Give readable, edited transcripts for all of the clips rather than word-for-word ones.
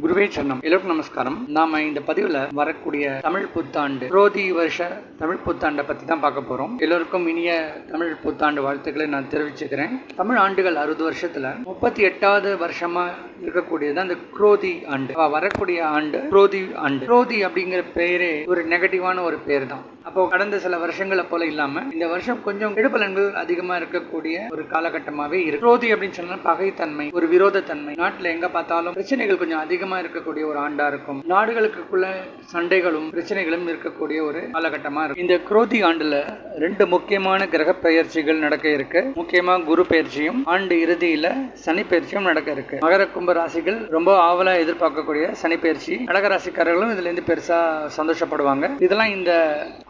குருவே சரணம். எல்லோருக்கும் நமஸ்காரம். நாம இந்த பதிவுல வரக்கூடிய தமிழ் புத்தாண்டு குரோதி வருஷ தமிழ் புத்தாண்டை பத்தி தான் பார்க்க போறோம். எல்லோருக்கும் இனிய தமிழ் புத்தாண்டு வாழ்த்துக்களை நான் தெரிவிச்சுக்கிறேன். தமிழ் ஆண்டுகள் 60 வருஷத்துல 38வது வருஷமா இருக்கக்கூடியது அந்த குரோதி ஆண்டு. வரக்கூடிய ஆண்டு குரோதி ஆண்டு. குரோதி அப்படிங்கிற பெயரே ஒரு நெகட்டிவான ஒரு பேர் தான். அப்போ கடந்த சில வருஷங்களை போல இல்லாம இந்த வருஷம் கொஞ்சம் கெடுபலன்கள் அதிகமா இருக்கக்கூடிய ஒரு காலகட்டமாவே இருக்கு. குரோதி அப்படின்னு சொன்னா பகைத்தன்மை, ஒரு விரோதத்தன்மை, நாட்டுல எங்க பார்த்தாலும் பிரச்சனைகள் கொஞ்சம் அதிகமா இருக்கக்கூடிய ஒரு ஆண்டா இருக்கும். நாடுகளுக்குள்ள சண்டைகளும் பிரச்சனைகளும் இருக்கக்கூடிய ஒரு காலகட்டமா இருக்கும். இந்த குரோதி ஆண்டுல 2 முக்கியமான கிரக பெயர்ச்சிகள் நடக்க இருக்கு. முக்கியமா குரு பெயர்ச்சியும் ஆண்டு இறுதியில சனி பெயர்ச்சியும் நடக்க இருக்கு. மகர கும்ப ராசிகள் ரொம்ப ஆவலா எதிர்பார்க்கக்கூடிய சனி பெயர்ச்சி. கடக ராசிக்காரர்களும் இதுல இருந்து பெருசா சந்தோஷப்படுவாங்க. இதெல்லாம் இந்த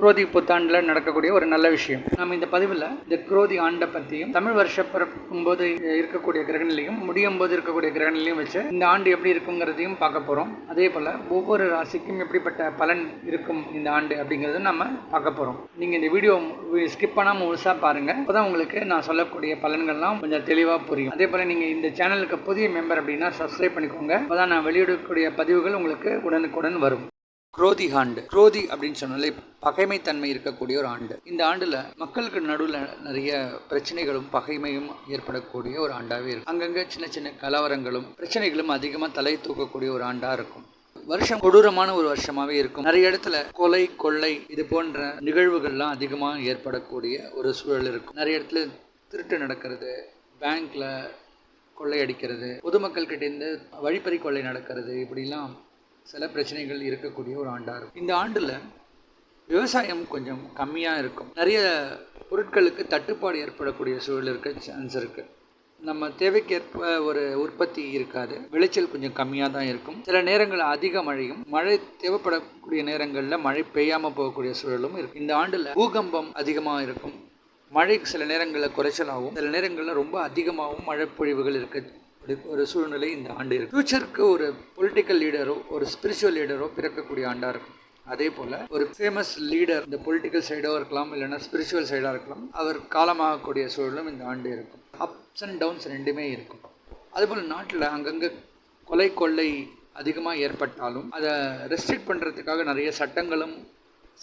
குரோதி புத்தாண்டுல நடக்கக்கூடிய ஒரு நல்ல விஷயம். நம்ம இந்த பதிவுல இந்த குரோதி ஆண்டை பத்தியும் தமிழ் வருஷம் பிறக்கும் போது இருக்கக்கூடிய கிரகநிலையும் முடியும் போது இருக்கக்கூடிய கிரகநிலையும் வச்சு இந்த ஆண்டு எப்படி இருக்குங்கிறதையும் பார்க்க போறோம். அதே போல ஒவ்வொரு ராசிக்கும் எப்படிப்பட்ட பலன் இருக்கும் இந்த ஆண்டு அப்படிங்கறத நம்ம பார்க்க போறோம். நீங்க இந்த வீடியோ ஸ்கிப் பண்ணாம முழுசா பாருங்க. அப்பதான் உங்களுக்கு நான் சொல்லக்கூடிய பலன்கள்லாம் கொஞ்சம் தெளிவா புரியும். அதே போல நீங்க இந்த சேனலுக்கு புதிய மெம்பர் அப்படின்னா சப்ஸ்கிரைப் பண்ணிக்கோங்க. அப்பதான் நான் வெளியிடக்கூடிய பதிவுகள் உங்களுக்கு உடனுக்குடன் வரும். குரோதி ஆண்டு. குரோதி அப்படின்னு சொன்னாலே பகைமைத்தன்மை இருக்கக்கூடிய ஒரு ஆண்டு. இந்த ஆண்டுல மக்களுக்கு நடுவில் நிறைய பிரச்சனைகளும் பகைமையும் ஏற்படக்கூடிய ஒரு ஆண்டாவே இருக்கும். அங்கங்க சின்ன சின்ன கலவரங்களும் பிரச்சனைகளும் அதிகமா தலை தூக்கக்கூடிய ஒரு ஆண்டா இருக்கும். வருஷம் கொடூரமான ஒரு வருஷமாவே இருக்கும். நிறைய இடத்துல கொலை கொள்ளை இது போன்ற நிகழ்வுகள்லாம் அதிகமா ஏற்படக்கூடிய ஒரு சூழல் இருக்கும். நிறைய இடத்துல திருட்டு நடக்கிறது, பேங்க்ல கொள்ளையடிக்கிறது, பொதுமக்கள் கிட்ட இருந்து வழிப்பறி கொள்ளை நடக்கிறது, இப்படிலாம் சில பிரச்சனைகள் இருக்கக்கூடிய ஒரு ஆண்டாக இருக்கும். இந்த ஆண்டில் விவசாயம் கொஞ்சம் கம்மியாக இருக்கும். நிறைய பொருட்களுக்கு தட்டுப்பாடு ஏற்படக்கூடிய சூழல் இருக்க சான்ஸ் இருக்குது. நம்ம தேவைக்கேற்ப ஒரு உற்பத்தி இருக்காது. விளைச்சல் கொஞ்சம் கம்மியாக தான் இருக்கும். சில நேரங்களில் அதிக மழையும், மழை தேவைப்படக்கூடிய நேரங்களில் மழை பெய்யாமல் போகக்கூடிய சூழலும் இருக்குது. இந்த ஆண்டில் பூகம்பம் அதிகமாக இருக்கும். மழை சில நேரங்களில் குறைச்சலாகவும் சில நேரங்களில் ரொம்ப அதிகமாகவும் மழை பொழிவுகள் இருக்குது. ஒரு சூழ்நிலை இந்த ஆண்டு இருக்கு. ஃபியூச்சருக்கு ஒரு பொலிட்டிக்கல் லீடரோ ஒரு ஸ்பிரிச்சுவல் லீடரோ பிறக்கக்கூடிய ஆண்டா இருக்கும். அதே போல ஒரு ஃபேமஸ் லீடர் இந்த பொலிட்டிக்கல் சைடோ இருக்கலாம், இல்லைன்னா ஸ்பிரிச்சுவல் சைடா இருக்கலாம், அவர் காலமாகக்கூடிய சூழலும் இந்த ஆண்டு இருக்கும். அப்ஸ் அண்ட் டவுன்ஸ் ரெண்டுமே இருக்கும். அதுபோல் நாட்டில் அங்கங்கே கொலை கொள்ளை அதிகமாக ஏற்பட்டாலும் அதை ரெஸ்ட்ரிக்ட் பண்ணுறதுக்காக நிறைய சட்டங்களும்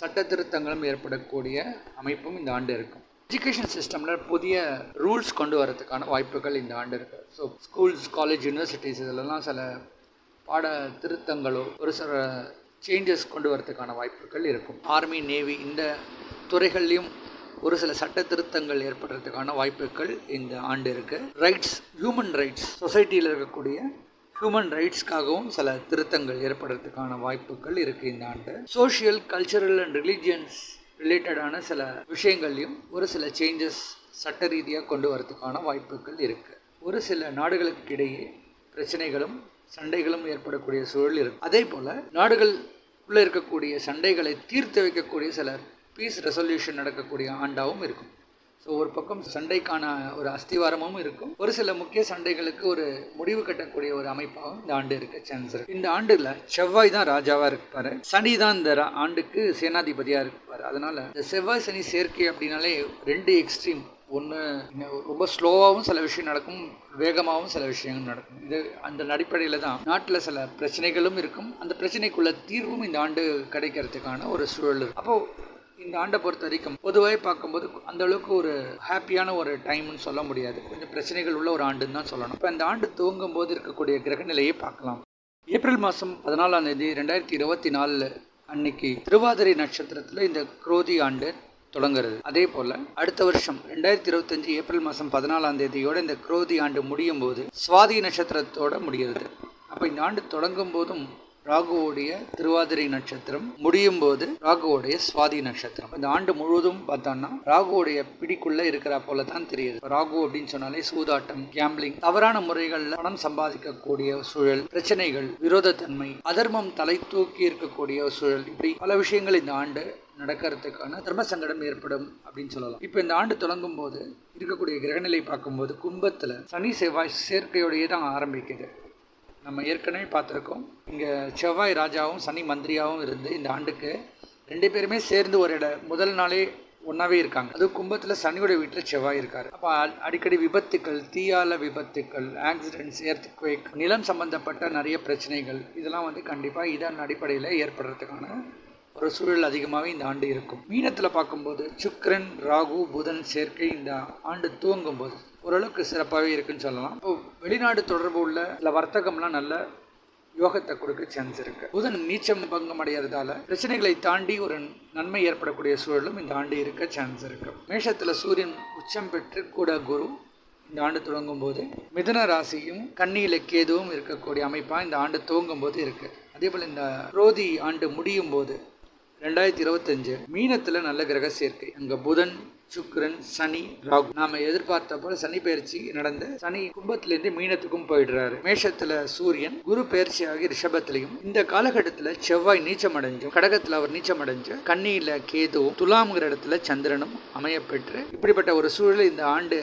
சட்ட திருத்தங்களும் ஏற்படக்கூடிய அமைப்பும் இந்த ஆண்டு இருக்கும். எஜுகேஷன் சிஸ்டமில் புதிய ரூல்ஸ் கொண்டு வரதுக்கான வாய்ப்புகள் இந்த ஆண்டு இருக்குது. ஸோ ஸ்கூல்ஸ், காலேஜ், யூனிவர்சிட்டிஸ் இதிலெல்லாம் சில பாட திருத்தங்களோ ஒரு சில சேஞ்சஸ் கொண்டு வரதுக்கான வாய்ப்புகள் இருக்கும். ஆர்மி, நேவி இந்த துறைகள்லையும் ஒரு சில சட்ட திருத்தங்கள் ஏற்படுறதுக்கான வாய்ப்புகள் இந்த ஆண்டு இருக்குது. ரைட்ஸ், ஹியூமன் ரைட்ஸ், சொசைட்டியில் இருக்கக்கூடிய ஹியூமன் ரைட்ஸ்க்காகவும் சில திருத்தங்கள் ஏற்படுறதுக்கான வாய்ப்புகள் இருக்குது இந்த ஆண்டு. சோஷியல், கல்ச்சரல் அண்ட் ரிலீஜியன்ஸ் ரிலேட்டடான சில விஷயங்கள்லையும் ஒரு சில சேஞ்சஸ் சட்ட ரீதியாக கொண்டு வரதுக்கான வாய்ப்புகள் இருக்குது. ஒரு சில நாடுகளுக்கு இடையே பிரச்சனைகளும் சண்டைகளும் ஏற்படக்கூடிய சூழல் இருக்குது. அதே போல் நாடுகளுக்குள்ளே இருக்கக்கூடிய சண்டைகளை தீர்த்து வைக்கக்கூடிய சில பீஸ் ரெசல்யூஷன் நடக்கக்கூடிய ஆண்டாகவும் இருக்கும். ஸோ ஒரு பக்கம் சண்டைக்கான ஒரு அஸ்திவாரமும் இருக்கும். ஒரு சில முக்கிய சண்டைகளுக்கு ஒரு முடிவு கட்டக்கூடிய ஒரு அமைப்பாகவும் இந்த ஆண்டு இருக்க சான்ஸ் இருக்கு. இந்த ஆண்டுல செவ்வாய் தான் ராஜாவா இருப்பாரு, சனி தான் இந்த ஆண்டுக்கு சேனாதிபதியா இருப்பாரு. அதனால இந்த செவ்வாய் சனி சேர்க்கை அப்படின்னாலே 2 எக்ஸ்ட்ரீம். ஒன்று ரொம்ப ஸ்லோவாகவும் சில விஷயம் நடக்கும், வேகமாகவும் சில விஷயங்கள் நடக்கும். இது அந்த அடிப்படையில் தான் நாட்டில் சில பிரச்சனைகளும் இருக்கும். அந்த பிரச்சனைக்குள்ள தீர்வும் இந்த ஆண்டு கிடைக்கிறதுக்கான ஒரு சூழல் இருக்கும். அப்போது இந்த ஆண்டை பொறுத்த வரைக்கும் பொதுவாக பார்க்கும்போது அந்த அளவுக்கு ஒரு ஹாப்பியான ஒரு டைம்னு சொல்ல முடியாது. கொஞ்சம் பிரச்சனைகள் உள்ள ஒரு ஆண்டுன்னு தான் சொல்லணும். இப்போ இந்த ஆண்டு துவங்கும் போது இருக்கக்கூடிய கிரக நிலையை பார்க்கலாம். ஏப்ரல் மாதம் 14ஆம் தேதி 2024 அன்னைக்கு திருவாதிரை நட்சத்திரத்தில் இந்த குரோதி ஆண்டு தொடங்குறது. அதே போல் அடுத்த வருஷம் 2025 ஏப்ரல் மாதம் 14ஆம் தேதியோட இந்த குரோதி ஆண்டு முடியும் போது சுவாதி நட்சத்திரத்தோட முடிகிறது. அப்போ இந்த ஆண்டு தொடங்கும் போதும் ராகுவோடைய திருவாதிரை நட்சத்திரம், முடியும் போது ராகுவோடைய சுவாதி நட்சத்திரம். இந்த ஆண்டு முழுவதும் பார்த்தோம்னா ராகுவோடைய பிடிக்குள்ள இருக்கிற போல தான் தெரியுது. ராகு அப்படின்னு சொன்னாலே சூதாட்டம், கேம்பிளிங், தவறான முறைகளில் பணம் சம்பாதிக்கக்கூடிய சூழல், பிரச்சனைகள், விரோதத்தன்மை, அதர்மம் தலை தூக்கி இருக்கக்கூடிய சூழல், இப்படி பல விஷயங்கள் இந்த ஆண்டு நடக்கிறதுக்கான தர்ம சங்கடம் ஏற்படும் அப்படின்னு சொல்லலாம். இப்போ இந்த ஆண்டு தொடங்கும் போது இருக்கக்கூடிய கிரகநிலை பார்க்கும்போது கும்பத்தில் சனி செவ்வாய் சேர்க்கையோடையே தான் ஆரம்பிக்குது. நம்ம ஏற்கனவே பார்த்துருக்கோம். இங்கே செவ்வாய் ராஜாவும் சனி மந்திரியாகவும் இருந்து இந்த ஆண்டுக்கு 2 பேருமே சேர்ந்து ஒரு முதல் நாளே ஒன்றாவே இருக்காங்க. அதுவும் கும்பத்தில் சனியோட வீட்டில் செவ்வாய் இருக்கார். அப்போ அடிக்கடி விபத்துக்கள், தீயால விபத்துக்கள், ஆக்சிடென்ட்ஸ், எர்த்குவேக், நிலம் சம்பந்தப்பட்ட நிறைய பிரச்சனைகள் இதெல்லாம் கண்டிப்பாக இதன் அடிப்படையில் ஏற்படுறதுக்கான ஒரு சூழல் அதிகமாகவே இந்த ஆண்டு இருக்கும். மீனத்தில் பார்க்கும்போது சுக்கிரன், ராகு, புதன் சேர்க்கை இந்த ஆண்டு துவங்கும் போது ஓரளவுக்கு சிறப்பாகவே இருக்குன்னு சொல்லலாம். இப்போ வெளிநாடு தொடர்பு உள்ள இல்லை வர்த்தகம்லாம் நல்ல யோகத்தை கொடுக்க சான்ஸ் இருக்கு. புதன் நீச்சம் பங்கம் அடைகிறதால பிரச்சனைகளை தாண்டி ஒரு நன்மை ஏற்படக்கூடிய சூழலும் இந்த ஆண்டு இருக்க சான்ஸ் இருக்கு. மேஷத்துல சூரியன் உச்சம் பெற்று கூட குரு இந்த ஆண்டு தொடங்கும் போது மிதுன ராசியும் கன்னியில கேதுவும் இருக்கக்கூடிய அமைப்பா இந்த ஆண்டு துவங்கும் போது இருக்கு. அதே போல இந்த குரோதி ஆண்டு முடியும் போது 2025 மீனத்துல நல்ல கிரக சேர்க்கை. அங்க புதன், சுக்கிரன், சனி, ராகு. நாம எதிர்பார்த்த போல சனி பயிற்சி நடந்து சனி கும்பத்திலிருந்து மீனத்துக்கும் போயிடுறாரு. மேஷத்துல சூரியன், குரு பயிற்சியாகி ரிஷபத்திலையும், இந்த காலகட்டத்துல செவ்வாய் நீச்சம் அடைஞ்சும், கடகத்துல அவர் நீச்சம் அடைஞ்சு, கன்னியில கேதுவும், துலாம்ங்கிற இடத்துல சந்திரனும் அமையப்பெற்று இப்படிப்பட்ட ஒரு சூழல் இந்த ஆண்டு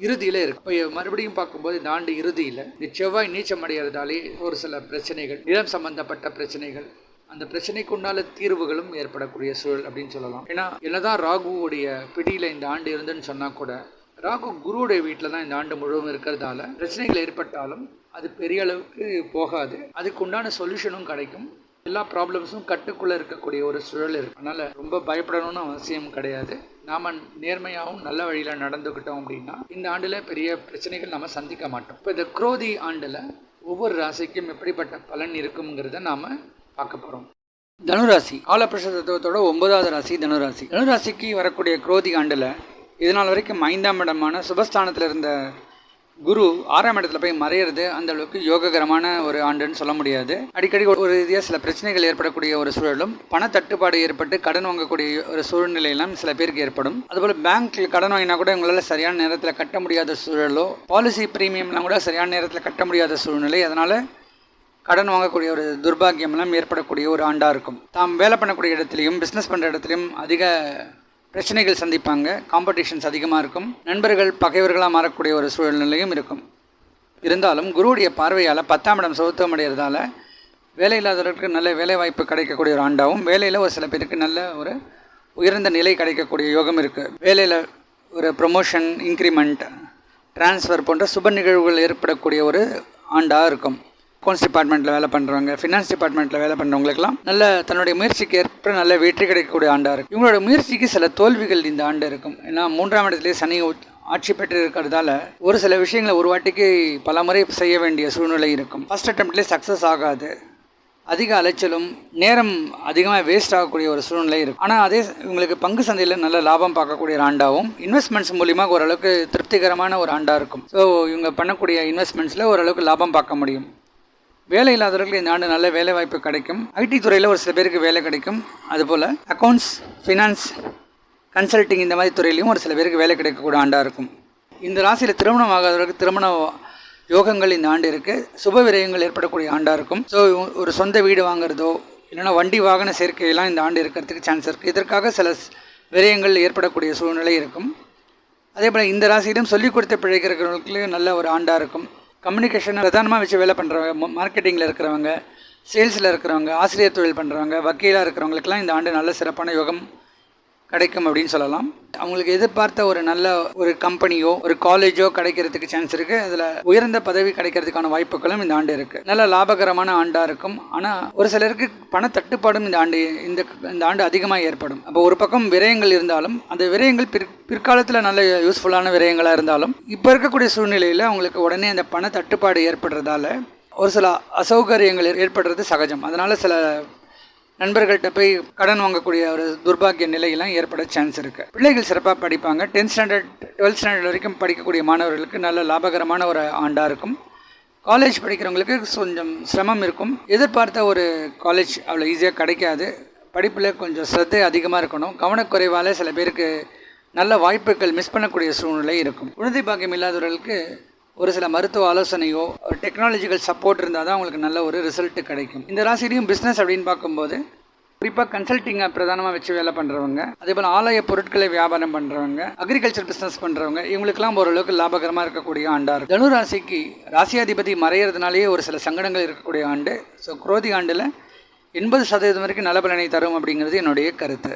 இறுதியில இருக்கு. இப்போ மறுபடியும் பார்க்கும்போது இந்த ஆண்டு இறுதியில இந்த செவ்வாய் நீச்சம் அடைகிறதாலே ஒரு சில பிரச்சனைகள், நிலம் சம்பந்தப்பட்ட பிரச்சனைகள், அந்த பிரச்சனைக்கு உண்டான தீர்வுகளும் ஏற்படக்கூடிய சூழல் அப்படின்னு சொல்லலாம். ஏன்னா என்னதான் ராகுவோடைய பிடியில இந்த ஆண்டு இருந்துன்னு சொன்னா கூட ராகு குருவுடைய வீட்டில் தான் இந்த ஆண்டு முழுவதும் இருக்கிறதால பிரச்சனைகள் ஏற்பட்டாலும் அது பெரிய அளவுக்கு போகாது. அதுக்கு உண்டான சொல்யூஷனும் கிடைக்கும். எல்லா ப்ராப்ளம்ஸும் கட்டுக்குள்ளே இருக்கக்கூடிய ஒரு சூழல் இருக்கு. அதனால ரொம்ப பயப்படணும்னு அவசியம் கிடையாது. நாம நேர்மையாகவும் நல்ல வழியில் நடந்துக்கிட்டோம் அப்படின்னா இந்த ஆண்டில் பெரிய பிரச்சனைகள் நம்ம சந்திக்க மாட்டோம். இப்போ இந்த குரோதி ஆண்டில் ஒவ்வொரு ராசிக்கும் எப்படிப்பட்ட பலன் இருக்குங்கிறத நாம பார்க்க போகிறோம். தனுராசி காலபுருஷ தத்துவத்தோட 9வது ராசி தனுராசி. தனுராசிக்கு வரக்கூடிய குரோதி ஆண்டில் இதனால் வரைக்கும் 5ஆம் இடமான சுபஸ்தானத்தில் இருந்த குரு 6ஆம் இடத்துல போய் மறையிறது அந்த அளவுக்கு யோககரமான ஒரு ஆண்டுன்னு சொல்ல முடியாது. அடிக்கடி ஒரு ரீதியாக சில பிரச்சனைகள் ஏற்படக்கூடிய ஒரு சூழலும், பண தட்டுப்பாடு ஏற்பட்டு கடன் வாங்கக்கூடிய ஒரு சூழ்நிலையெல்லாம் சில பேருக்கு ஏற்படும். அதுபோல் பேங்க்ல கடன் வாங்கினா கூட உங்களால் சரியான நேரத்தில் கட்ட முடியாத சூழலோ, பாலிசி பிரீமியம்லாம் கூட சரியான நேரத்தில் கட்ட முடியாத சூழ்நிலை, அதனால் கடன் வாங்கக்கூடிய ஒரு துர்பாகியம்லாம் ஏற்படக்கூடிய ஒரு ஆண்டாக இருக்கும். தாம் வேலை பண்ணக்கூடிய இடத்துலையும் பிஸ்னஸ் பண்ணுற இடத்துலையும் அதிக பிரச்சனைகள் சந்திப்பாங்க. காம்படிஷன்ஸ் அதிகமாக இருக்கும். நண்பர்கள் பகைவர்களாக மாறக்கூடிய ஒரு சூழ்நிலையும் இருக்கும். இருந்தாலும் குருவுடைய பார்வையால் 10ஆம் இடம் சௌத்தம் அடைகிறதால வேலை இல்லாதவர்களுக்கு நல்ல வேலை வாய்ப்பு கிடைக்கக்கூடிய ஒரு ஆண்டாகவும், வேலையில் ஒரு சில பேருக்கு நல்ல ஒரு உயர்ந்த நிலை கிடைக்கக்கூடிய யோகம் இருக்குது. வேலையில் ஒரு ப்ரொமோஷன், இன்க்ரிமெண்ட், டிரான்ஸ்ஃபர் போன்ற சுப நிகழ்வுகள் ஏற்படக்கூடிய ஒரு ஆண்டாக இருக்கும். அக்கௌண்ட்ஸ் டிபார்ட்மெண்ட்டில் வேலை பண்ணுறவங்க, ஃபினான்ஸ் டிபார்ட்மெண்ட்டில் வேலை பண்ணுறவங்களுக்குலாம் நல்ல தன்னுடைய முயற்சிக்கு ஏற்ப நல்ல வெற்றி கிடைக்கக்கூடிய ஆண்டாக இருக்கும். இவங்களோட முயற்சிக்கு சில தோல்விகள் இந்த ஆண்டு இருக்கும். ஏன்னா 3ஆம் இடத்துலேயே சனி ஆட்சி பெற்று இருக்கிறதால ஒரு சில விஷயங்களை ஒரு வாட்டிக்கு பல முறை செய்ய வேண்டிய சூழ்நிலை இருக்கும். ஃபர்ஸ்ட் அட்டெம்ப்ட்லேயே சக்ஸஸ் ஆகாது. அதிக அலைச்சலும் நேரம் அதிகமாக வேஸ்ட் ஆகக்கூடிய ஒரு சூழ்நிலை இருக்கும். ஆனால் அதே இவங்களுக்கு பங்கு சந்தையில் நல்ல லாபம் பார்க்கக்கூடிய ஒரு ஆண்டாகவும், இன்வெஸ்ட்மெண்ட்ஸ் மூலியமாக ஓரளவுக்கு திருப்திகரமான ஒரு ஆண்டாக இருக்கும். ஸோ இவங்க பண்ணக்கூடிய இன்வெஸ்ட்மெண்ட்ஸில் ஓரளவுக்கு லாபம் பார்க்க முடியும். வேலை இல்லாதவர்களுக்கு இந்த ஆண்டு நல்ல வேலை வாய்ப்பு கிடைக்கும். ஐடி துறையில் ஒரு சில பேருக்கு வேலை கிடைக்கும். அதுபோல் அக்கௌண்ட்ஸ், ஃபினான்ஸ், கன்சல்டிங் இந்த மாதிரி துறையிலையும் ஒரு சில பேருக்கு வேலை கிடைக்கக்கூடிய ஆண்டாக இருக்கும். இந்த ராசியில் திருமணம் ஆகாதவர்களுக்கு திருமண யோகங்கள் இந்த ஆண்டு இருக்குது. சுப விரயங்கள் ஏற்படக்கூடிய ஆண்டாக இருக்கும். ஸோ ஒரு சொந்த வீடு வாங்குறதோ இல்லைன்னா வண்டி வாகன சேர்க்கையெல்லாம் இந்த ஆண்டு இருக்கிறதுக்கு சான்ஸ் இருக்குது. இதற்காக சில விரயங்கள் ஏற்படக்கூடிய சூழ்நிலை இருக்கும். அதே போல் இந்த ராசியிலும் சொல்லிக் கொடுத்த பிழைக்கிறவர்களுக்கு நல்ல ஒரு ஆண்டாக இருக்கும். கம்யூனிகேஷன் பிரதானமாக வச்சு வேலை பண்ணுறவங்க, மார்க்கெட்டிங்கில் இருக்கிறவங்க, சேல்ஸில் இருக்கிறவங்க, ஆசிரியர் தொழில் பண்ணுறவங்க, வக்கீலாக இருக்கிறவங்களுக்கெல்லாம் இந்த ஆண்டு நல்ல சிறப்பான யோகம் கிடைக்கும் அப்படின்னு சொல்லலாம். அவங்களுக்கு எதிர்பார்த்த ஒரு நல்ல ஒரு கம்பெனியோ ஒரு காலேஜோ கிடைக்கிறதுக்கு சான்ஸ் இருக்குது. அதில் உயர்ந்த பதவி கிடைக்கிறதுக்கான வாய்ப்புகளும் இந்த ஆண்டு இருக்குது. நல்ல லாபகரமான ஆண்டாக இருக்கும். ஆனால் ஒரு சிலருக்கு பண தட்டுப்பாடும் இந்த ஆண்டு அதிகமாக ஏற்படும். அப்போ ஒரு பக்கம் விரயங்கள் இருந்தாலும் அந்த விரயங்கள் பிற்காலத்தில் நல்ல யூஸ்ஃபுல்லான விரயங்களாக இருந்தாலும் இப்போ இருக்கக்கூடிய சூழ்நிலையில் அவங்களுக்கு உடனே அந்த பண தட்டுப்பாடு ஏற்படுறதால ஒரு சில அசௌகரியங்கள் ஏற்படுறது சகஜம். அதனால் சில நண்பர்கள்ட்ட போய் கடன் வாங்கக்கூடிய ஒரு துர்பாகிய நிலையெல்லாம் ஏற்பட சான்ஸ் இருக்குது. பிள்ளைகள் சிறப்பாக படிப்பாங்க. 10th ஸ்டாண்டர்ட் 12th ஸ்டாண்டர்ட் வரைக்கும் படிக்கக்கூடிய மாணவர்களுக்கு நல்ல லாபகரமான ஒரு ஆண்டாக இருக்கும். காலேஜ் படிக்கிறவங்களுக்கு கொஞ்சம் சிரமம் இருக்கும். எதிர்பார்த்த ஒரு காலேஜ் அவ்வளோ ஈஸியாக கிடைக்காது. படிப்பில் கொஞ்சம் சிரத்தை அதிகமாக இருக்கணும். கவனக்குறைவால் சில பேருக்கு நல்ல வாய்ப்புகள் மிஸ் பண்ணக்கூடிய சூழ்நிலை இருக்கும். குழந்தை பாக்கியம் இல்லாதவர்களுக்கு ஒரு சில மருத்துவ ஆலோசனையோ ஒரு டெக்னாலஜிக்கல் சப்போர்ட் இருந்தால் தான் அவங்களுக்கு நல்ல ஒரு ரிசல்ட் கிடைக்கும். இந்த ராசிலையும் பிஸ்னஸ் அப்படின்னு பார்க்கும்போது குறிப்பாக கன்சல்ட்டிங்கை பிரதானமாக வச்சு வேலை பண்ணுறவங்க, அதே போல் ஆலய பொருட்களை வியாபாரம் பண்ணுறவங்க, அக்ரிகல்ச்சர் பிஸ்னஸ் பண்ணுறவங்க, இவங்களுக்கெல்லாம் ஓரளவுக்கு லாபகரமாக இருக்கக்கூடிய ஆண்டாக இருக்கும். தனுராசிக்கு ராசியாதிபதி மறையிறதுனாலேயே ஒரு சில சங்கடங்கள் இருக்கக்கூடிய ஆண்டு. ஸோ குரோதி ஆண்டில் 80% வரைக்கும் நல்ல பலனை தரும் அப்படிங்கிறது என்னுடைய கருத்து.